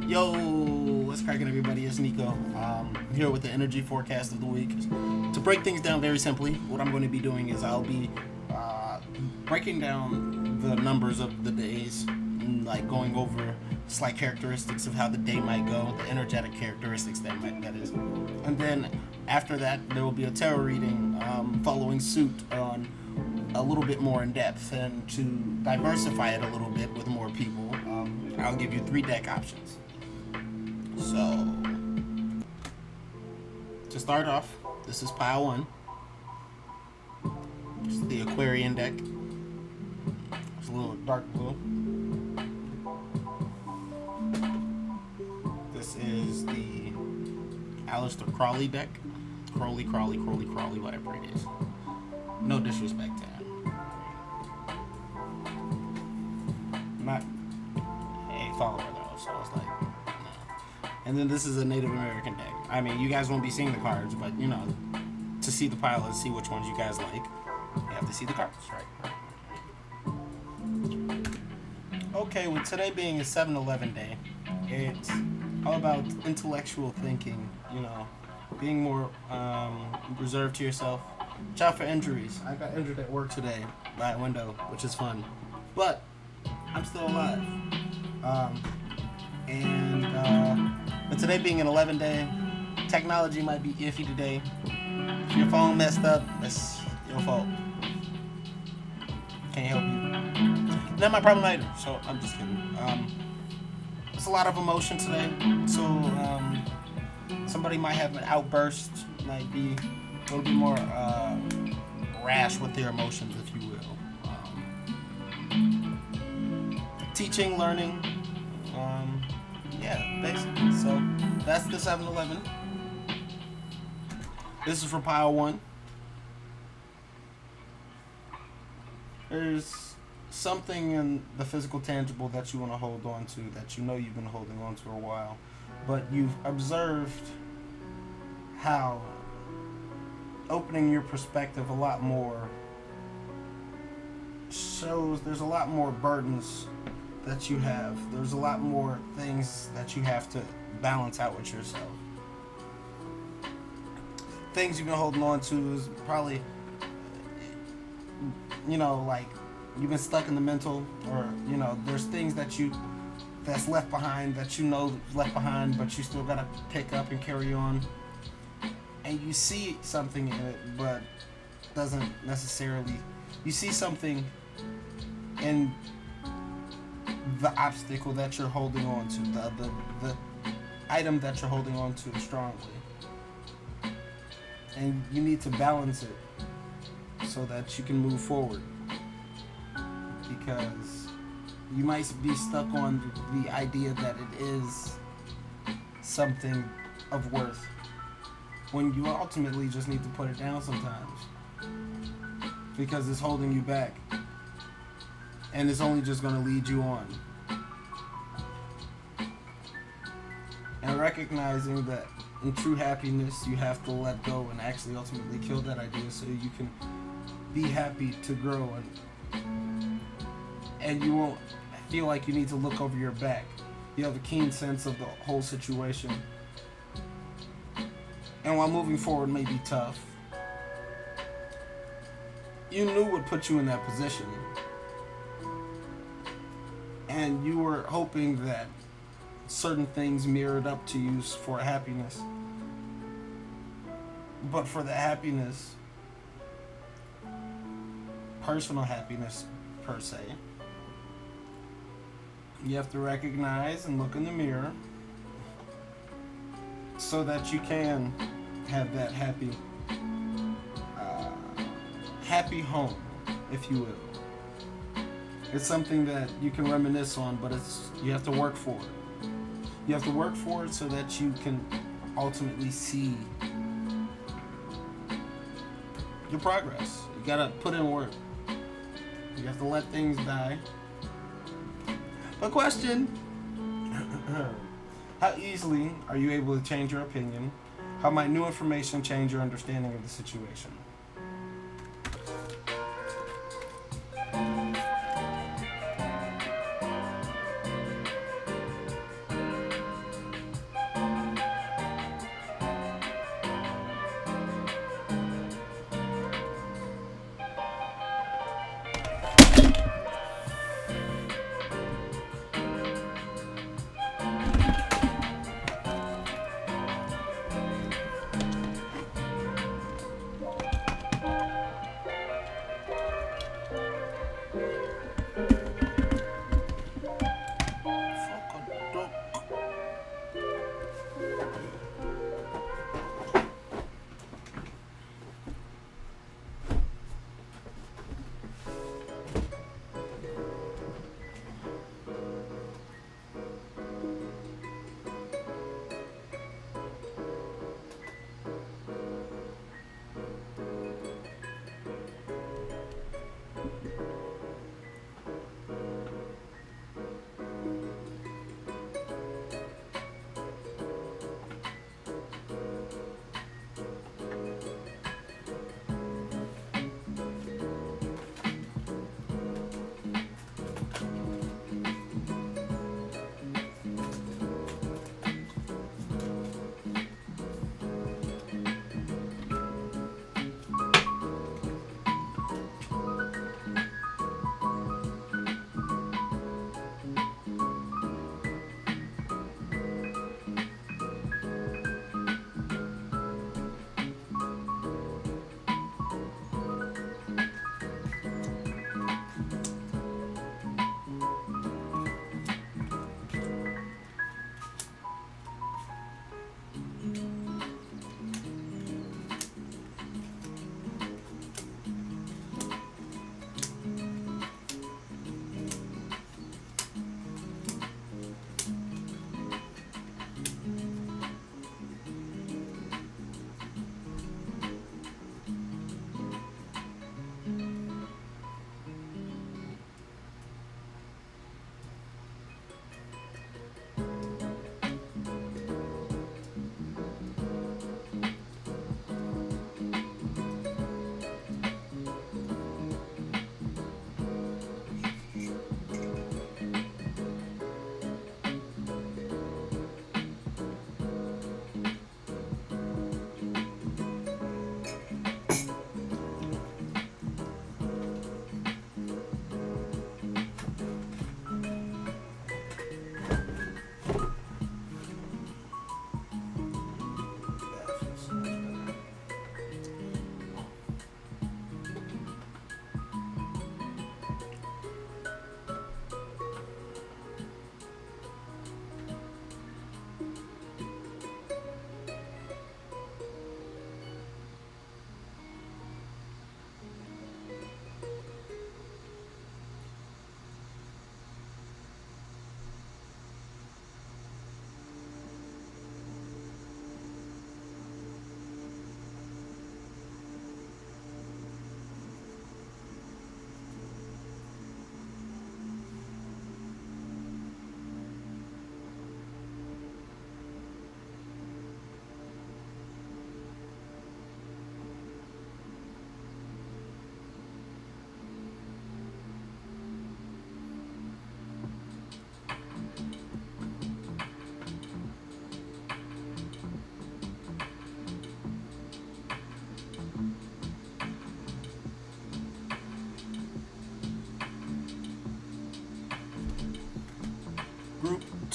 Yo, what's cracking, everybody? It's Nico. Here with the energy forecast of the week. To break things down very simply, what I'm going to be doing is I'll be breaking down the numbers of the days, and, like going over slight characteristics of how the day might go, the energetic characteristics that is. And then after that, there will be a tarot reading following suit on a little bit more in depth, and to diversify it a little bit with more people, I'll give you 3 deck options. So, to start off, this is pile 1. This is the Aquarian deck. It's a little dark blue. This is the Aleister Crowley deck. Crowley, whatever it is. No disrespect to him. Not a follower though, so it's like, no. And then this is a Native American deck. I mean, you guys won't be seeing the cards, but you know, to see the pile and see which ones you guys like, you have to see the cards, right? Okay, with today being a 7-Eleven day, it's all about intellectual thinking, you know, being more reserved to yourself. Watch out for injuries. I got injured at work today by a window, which is fun. But I'm still alive. But today being an 11 day, technology might be iffy today. If your phone messed up, that's your fault. Can't help you. Not my problem either, so I'm just kidding. It's a lot of emotion today, so somebody might have an outburst, might be a little bit more rash with their emotions, if you will. Teaching, learning, yeah, basically. So that's the 7-Eleven. This is for pile 1. There's something in the physical, tangible that you want to hold on to, that you know you've been holding on to a while, but you've observed how opening your perspective a lot more shows there's a lot more burdens that you have. There's a lot more things that you have to balance out with yourself. Things you've been holding on to is probably, you know, like you've been stuck in the mental, or you know, there's things that's left behind, that you know left behind, but you still gotta pick up and carry on. And you see something in it, but doesn't necessarily. You see something in the obstacle that you're holding on to, the item that you're holding on to strongly, and you need to balance it so that you can move forward. Because you might be stuck on the idea that it is something of worth, when you ultimately just need to put it down sometimes, because it's holding you back, and it's only just going to lead you on. And recognizing that in true happiness, you have to let go and actually ultimately kill that idea so you can be happy to grow, and you won't feel like you need to look over your back. You have a keen sense of the whole situation. And while moving forward may be tough, you knew what put you in that position. And you were hoping that certain things mirrored up to you for happiness. But for the happiness, personal happiness per se, you have to recognize and look in the mirror so that you can have that happy home, if you will. It's something that you can reminisce on, but you have to work for it. You have to work for it so that you can ultimately see your progress. You gotta put in work. You have to let things die. But question, how easily are you able to change your opinion? How might new information change your understanding of the situation?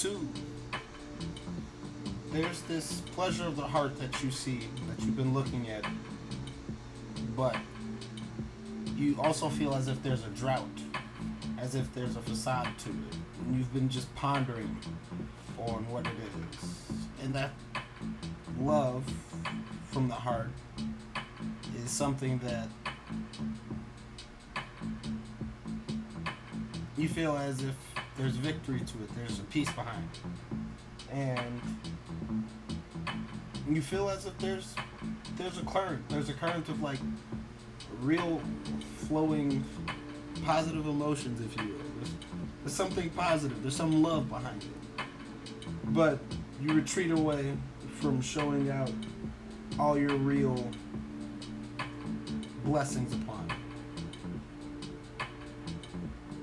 2, there's this pleasure of the heart that you see, that you've been looking at, but you also feel as if there's a drought, as if there's a facade to it. And you've been just pondering on what it is. And that love from the heart is something that you feel as if there's victory to it, there's a peace behind it. And you feel as if there's a current of like real flowing positive emotions, if you will. There's something positive, there's some love behind it. But you retreat away from showing out all your real blessings upon it.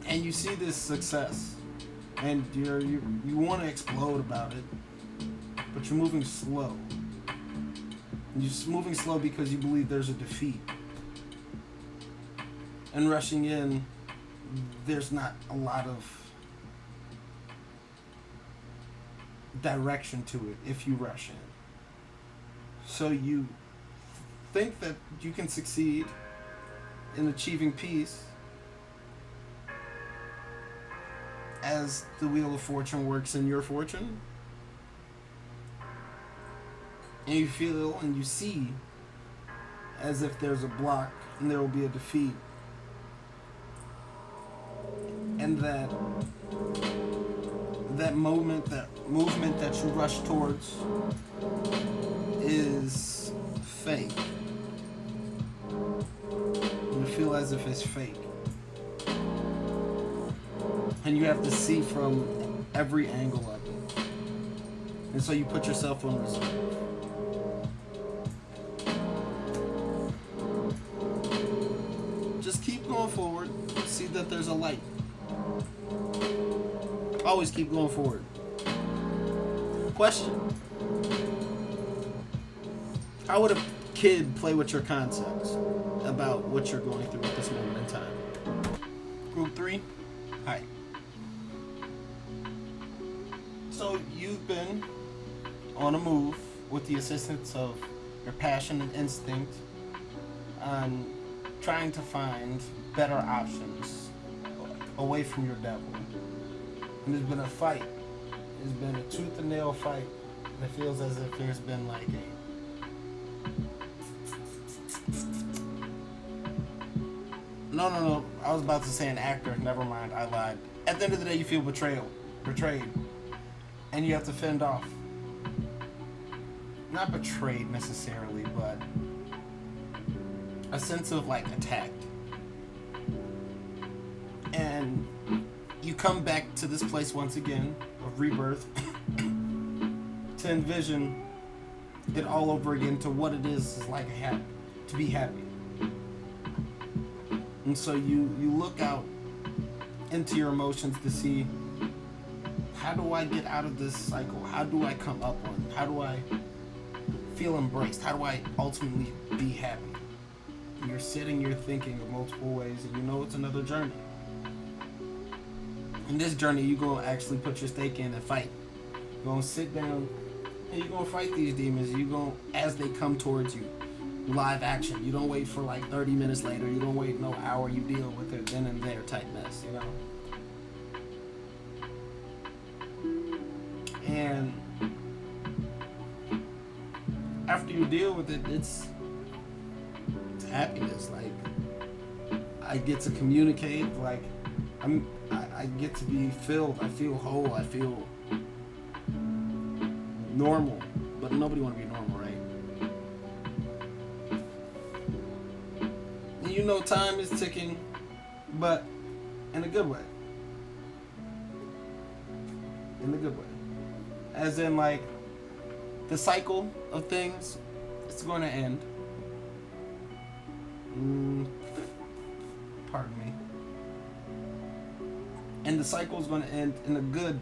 And you see this success, and you want to explode about it, but you're moving slow. You're just moving slow because you believe there's a defeat. And rushing in, there's not a lot of direction to it if you rush in. So you think that you can succeed in achieving peace as the wheel of fortune works in your fortune. And you feel and you see as if there's a block and there will be a defeat. And that moment, that movement that you rush towards is fake. You feel as if it's fake. And you have to see from every angle of it. And so you put yourself on reserve. Just keep going forward. See that there's a light. Always keep going forward. Question: how would a kid play with your concepts about what you're going through at this moment in time? Group 3, hi. So you've been on a move with the assistance of your passion and instinct on trying to find better options away from your devil. And there's been a fight. There's been a tooth and nail fight. And it feels as if there's been like No. I was about to say an actor. Never mind. I lied. At the end of the day, you feel betrayed. And you have to fend off. Not betrayed necessarily, but a sense of like attacked. And you come back to this place once again of rebirth to envision it all over again, to what it is like to be happy. And so you look out into your emotions to see, how do I get out of this cycle? How do I come up on it? How do I feel embraced? How do I ultimately be happy? And you're sitting, you're thinking of multiple ways, and you know it's another journey. In this journey, you're going to actually put your stake in and fight. You're going to sit down and you're going to fight these demons. You're going to, as they come towards you, live action. You don't wait for like 30 minutes later. You don't wait no hour. You deal with it then and there type mess, you know? And after you deal with it, it's happiness. Like, I get to communicate. Like, I get to be filled. I feel whole. I feel normal. But nobody want to be normal, right? And you know time is ticking, but in a good way. In a good way. As in, like, the cycle of things, it's going to end. Pardon me. And the cycle is going to end in a good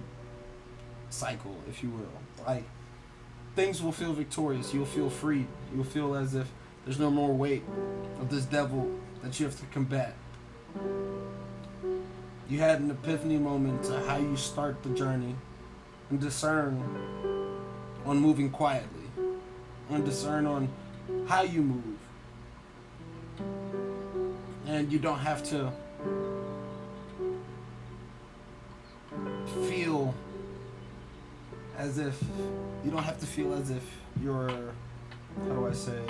cycle, if you will. Like, things will feel victorious. You'll feel free. You'll feel as if there's no more weight of this devil that you have to combat. You had an epiphany moment to how you start the journey and discern on moving quietly, and discern on how you move. And you don't have to feel as if you're, how do I say,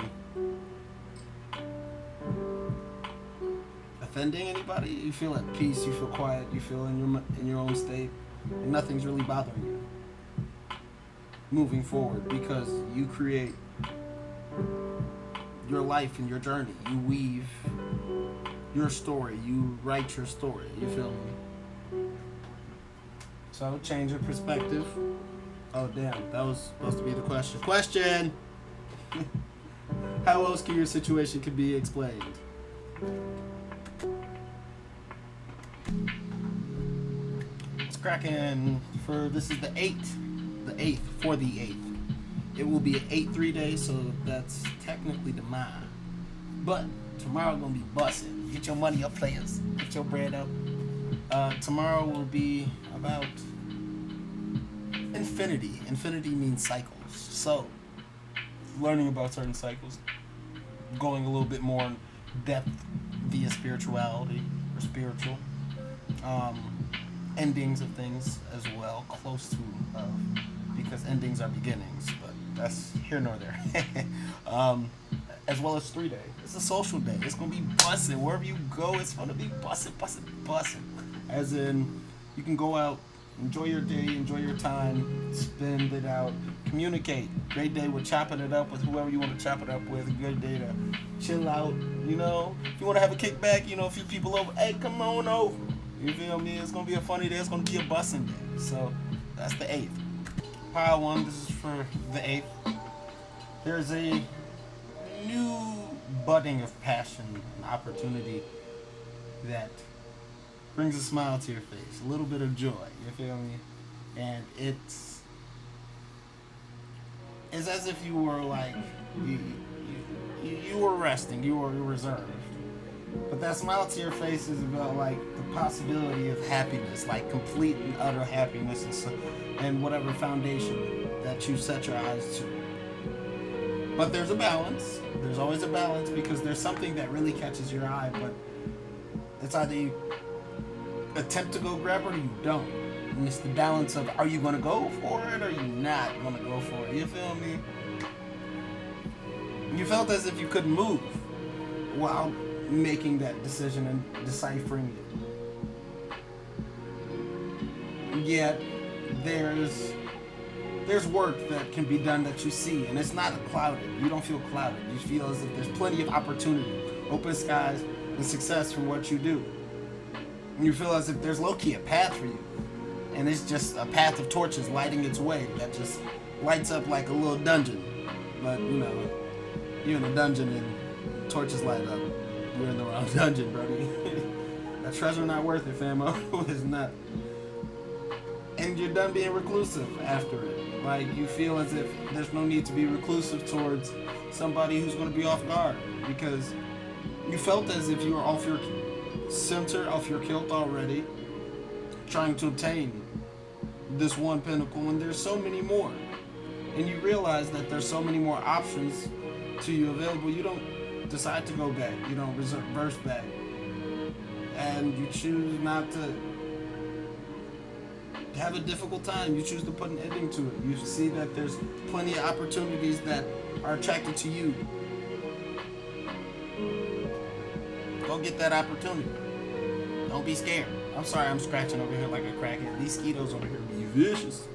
offending anybody. You feel at peace, you feel quiet, you feel in your own state, and nothing's really bothering you moving forward, because you create your life and your journey. You weave your story, you write your story, you feel me? So change of perspective. Oh damn, that was supposed to be the question. How else can your situation could be explained? It's cracking for, this is the 8th for the 8th. It will be an 8-3 day, so that's technically tomorrow. But tomorrow gonna be bussin'. Get your money up, players. Get your bread up. Tomorrow will be about infinity. Infinity means cycles. So, learning about certain cycles, going a little bit more in depth via spirituality or spiritual. Endings of things as well, close to, because endings are beginnings, but that's here nor there. As well as 3 day. It's a social day. It's gonna be bussin'. Wherever you go, it's gonna be bussin'. As in, you can go out, enjoy your day, enjoy your time, spend it out, communicate. Great day with chopping it up with whoever you want to chop it up with. A good day to chill out, you know. If you want to have a kickback, you know, a few people over, hey, come on over. You feel me? It's gonna be a funny day. It's gonna be a bussin' day. So that's the 8th. Pile 1. This is for the 8th. There's a new budding of passion and opportunity that brings a smile to your face, a little bit of joy. You feel me? And it's as if you were like you were resting, you were reserved. But that smile to your face is about like the possibility of happiness, like complete and utter happiness, and whatever foundation that you set your eyes to. But there's a balance. There's always a balance, because there's something that really catches your eye, but it's either you attempt to go grab it or you don't. And it's the balance of, are you going to go for it or are you not going to go for it? You feel me? You felt as if you couldn't move while making that decision and deciphering it. Yet there's work that can be done that you see, and it's not clouded. You don't feel clouded. You feel as if there's plenty of opportunity, open skies, and success from what you do. And you feel as if there's low-key a path for you, and it's just a path of torches lighting its way that just lights up like a little dungeon. But you know, you're in a dungeon and torches light up. You're in the wrong dungeon, buddy. That treasure not worth it, famo. It's not. And you're done being reclusive after it. Like, you feel as if there's no need to be reclusive towards somebody who's going to be off guard, because you felt as if you were off your center, off your kilt already, trying to obtain this one pinnacle, and there's so many more. And you realize that there's so many more options to you available. You don't decide to go back. You don't reverse back. And you choose not to have a difficult time. You choose to put an ending to it. You see that there's plenty of opportunities that are attracted to you. Go get that opportunity. Don't be scared. I'm sorry, I'm scratching over here like a crackhead. These mosquitoes over here be vicious.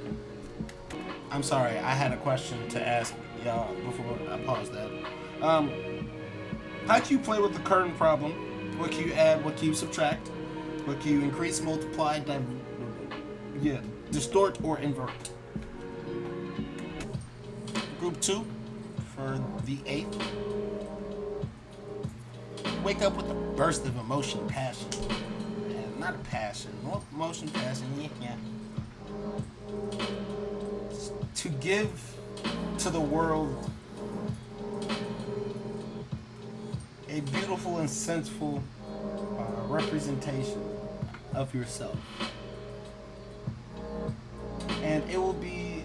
I'm sorry, I had a question to ask y'all before I pause that. How can you play with the current problem? What can you add? What can you subtract? What can you increase, multiply, distort, or invert? Group 2 for the 8th. Wake up with a burst of emotion, passion. Not a passion, more emotion, passion, yeah. To give to the world a beautiful and sensible representation of yourself. and it will be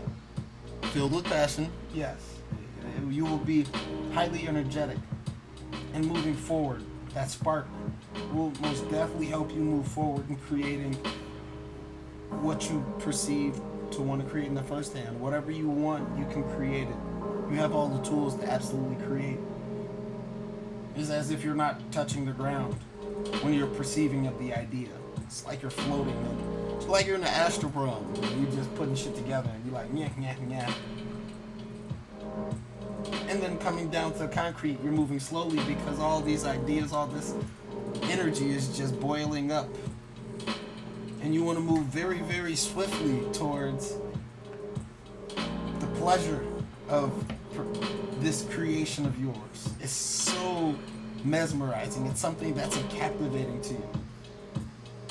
filled with passion. Yes, you will be highly energetic and moving forward. That spark will most definitely help you move forward in creating what you perceive to want to create in the first hand. Whatever you want, you can create it. You have all the tools to absolutely create. It's as if you're not touching the ground when you're perceiving of the idea. It's like you're floating. It's like you're in the astral realm. You're just putting shit together and you're like, yeah, yeah, yeah. And then coming down to the concrete, you're moving slowly because all these ideas, all this energy is just boiling up. And you want to move very, very swiftly towards the pleasure of this creation of yours. It's so mesmerizing. It's something that's captivating to you.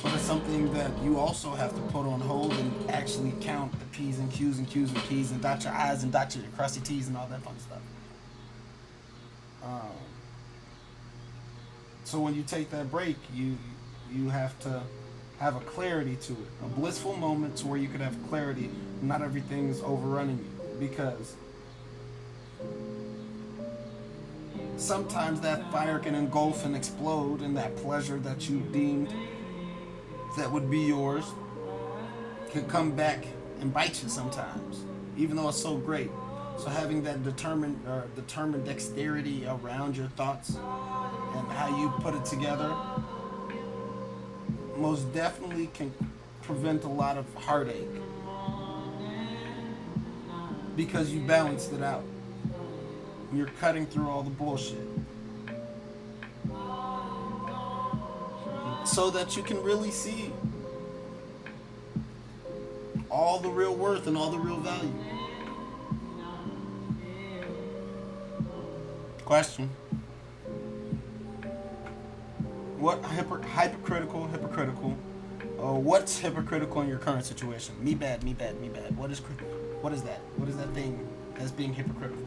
But it's something that you also have to put on hold and actually count the P's and Q's and Q's and P's and dot your I's and dot your crusty T's and all that fun stuff. So when you take that break, you have to have a clarity to it, a blissful moment to where you could have clarity. Not everything's overrunning you, because sometimes that fire can engulf and explode, and that pleasure that you deemed that would be yours can come back and bite you sometimes, even though it's so great. So having that determined dexterity around your thoughts and how you put it together most definitely can prevent a lot of heartache, because you balanced it out. You're cutting through all the bullshit so that you can really see all the real worth and all the real value. Question. What hypocritical? What's hypocritical in your current situation? Me bad. What is that? What is that thing that's being hypocritical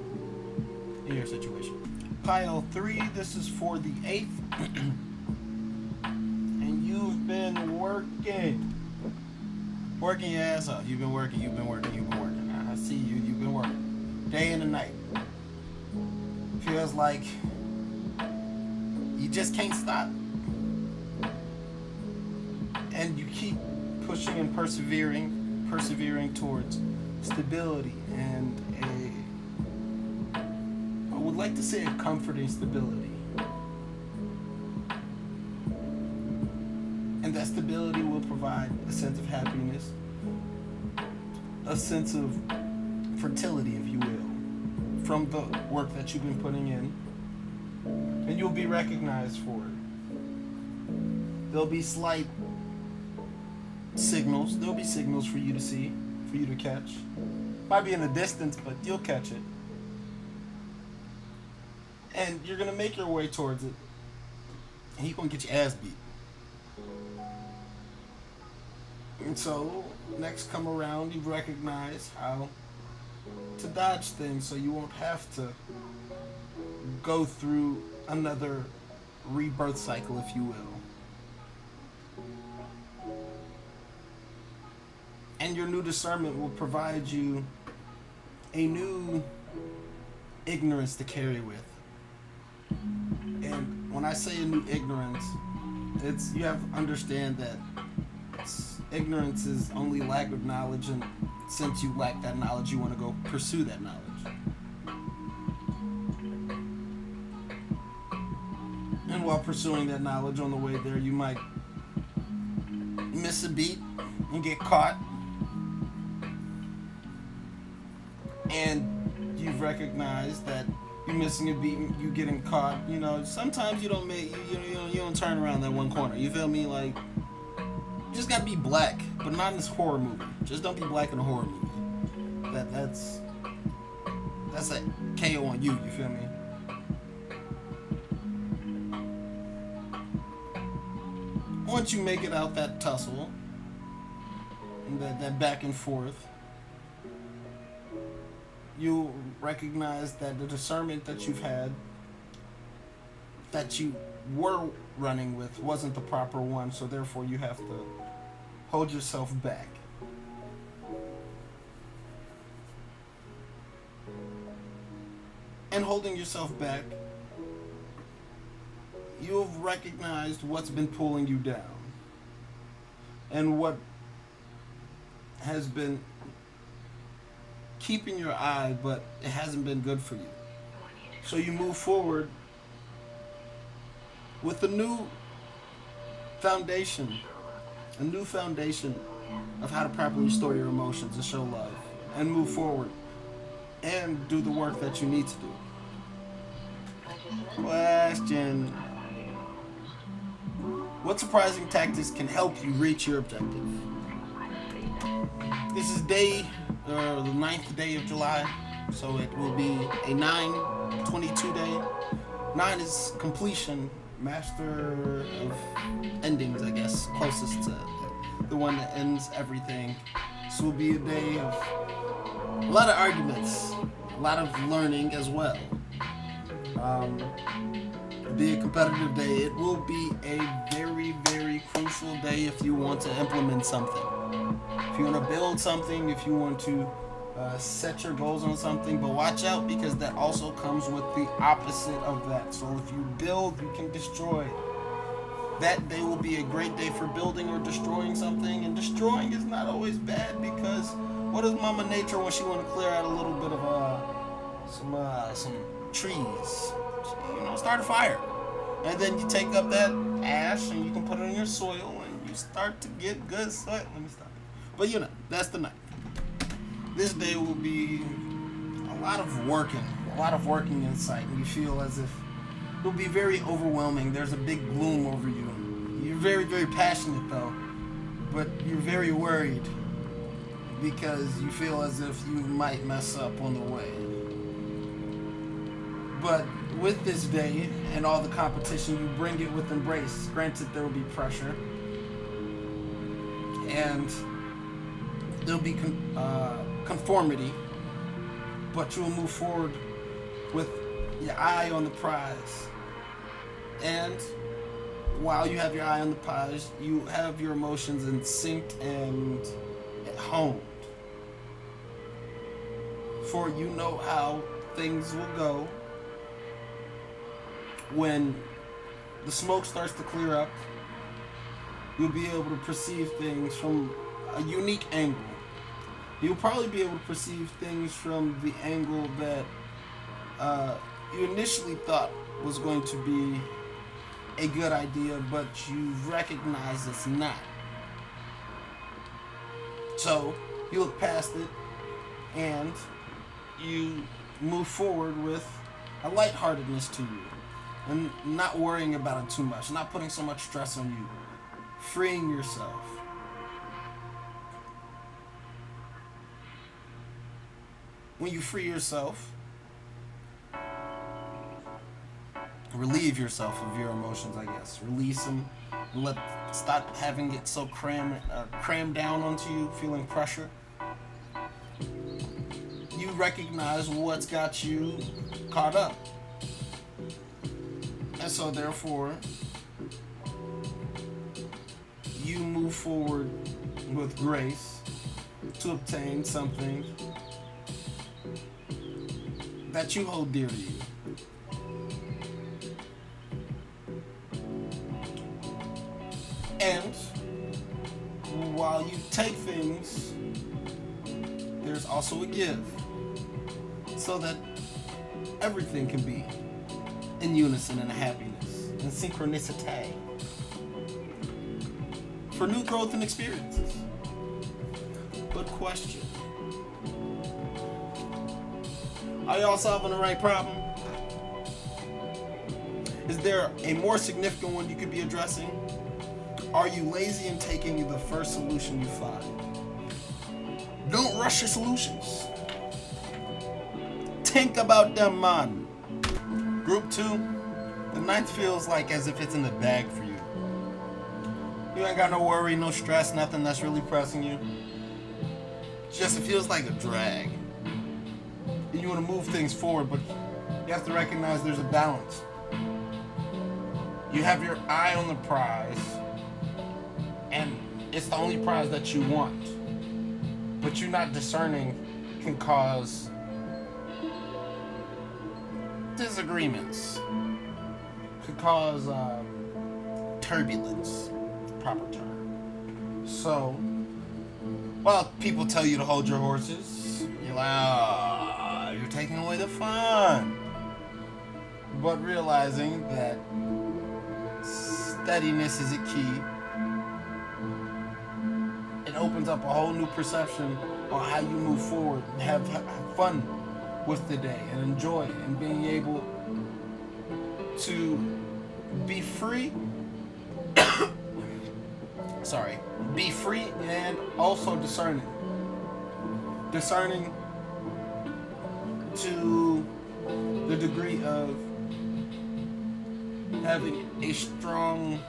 in your situation? Pile 3, this is for the 8th. And you've been working your ass off. You've been working. I see you. You've been working day and night. Feels like you just can't stop. And you keep pushing and persevering towards stability and I would like to say a comforting stability. And that stability will provide a sense of happiness, a sense of fertility, if you will, from the work that you've been putting in. And you'll be recognized for it. There'll be slight signals. There'll be signals for you to see, for you to catch. Might be in the distance, but you'll catch it. And you're going to make your way towards it. And you're going to get your ass beat. And so, next come around, you recognize how to dodge things so you won't have to go through another rebirth cycle, if you will. And your new discernment will provide you a new ignorance to carry with. And when I say a new ignorance, it's you have to understand that ignorance is only lack of knowledge, and since you lack that knowledge, you want to go pursue that knowledge. And while pursuing that knowledge, on the way there, you might miss a beat and get caught. And you've recognized that you're missing a beat, you getting caught. You know, sometimes you don't you don't turn around that one corner. You feel me? Like, you just gotta be black, but not in this horror movie. Just don't be black in a horror movie. That's a KO on you. You feel me? Once you make it out that tussle, and that back and forth, you'll recognize that the discernment that you've had, that you were running with, wasn't the proper one, so therefore you have to hold yourself back. and holding yourself back, you've recognized what's been pulling you down and what has been keeping your eye, but it hasn't been good for you. So you move forward with a new foundation of how to properly store your emotions and show love and move forward and do the work that you need to do. Question: what surprising tactics can help you reach your objective? This is the 9th day of July, so it will be a 9/22 day. 9 is completion, master of endings, I guess, closest to the one that ends everything. This will be a day of a lot of arguments, a lot of learning as well. It'll be a competitive day. It will be a very, very crucial day if you want to implement something. If you want to build something, if you want to set your goals on something, but watch out because that also comes with the opposite of that. So if you build, you can destroy. That day will be a great day for building or destroying something, and destroying is not always bad because what does Mama Nature when she want to clear out a little bit of some trees? Start a fire, and then you take up that ash and you can put it in your soil and you start to get good soil. Let me stop it. But that's the night. This day will be a lot of working in sight, and you feel as if it'll be very overwhelming. There's a big gloom over you. You're very, very passionate though, but you're very worried because you feel as if you might mess up on the way. But with this day and all the competition, you bring it with embrace. Granted, there will be pressure, and there'll be conformity, but you will move forward with your eye on the prize. And while you have your eye on the prize, you have your emotions in sync and honed. For you know how things will go when the smoke starts to clear up. You'll be able to perceive things from a unique angle. You'll probably be able to perceive things from the angle that you initially thought was going to be a good idea, but you recognize it's not. So you look past it and you move forward with a lightheartedness to you and not worrying about it too much, not putting so much stress on you, freeing yourself. When you free yourself, relieve yourself of your emotions, I guess. Release them. Stop having it so crammed down onto you, feeling pressure. You recognize what's got you caught up. And so therefore, you move forward with grace to obtain something that you hold dear to you. And while you take things, there's also a give, so that everything can be in unison and happiness and synchronicity for new growth and experiences. But question: are y'all solving the right problem? Is there a more significant one you could be addressing? Are you lazy in taking the first solution you find? Don't rush your solutions. Think about them, man. Group 2, the 9th feels like as if it's in the bag for you. You ain't got no worry, no stress, nothing that's really pressing you. Just it feels like a drag. And you want to move things forward, but you have to recognize there's a balance. You have your eye on the prize, and it's the only prize that you want. But you're not discerning can cause disagreements could cause turbulence, proper term. So, while people tell you to hold your horses, you're like, oh, you're taking away the fun. But realizing that steadiness is a key, it opens up a whole new perception on how you move forward and have fun with the day and enjoy it, and being able to be free. Be free and also discerning. Discerning to the degree of having a strong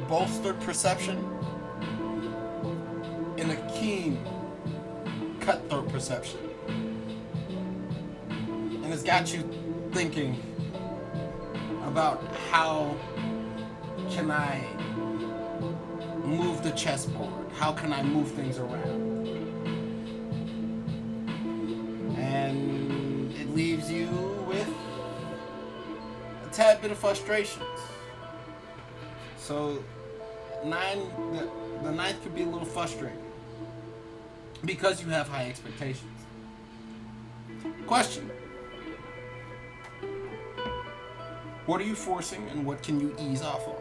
bolstered perception and a keen cutthroat perception. And it's got you thinking about how can I move the chessboard? How can I move things around? And it leaves you with a tad bit of frustrations. So the ninth could be a little frustrating because you have high expectations. Question: what are you forcing and what can you ease off of?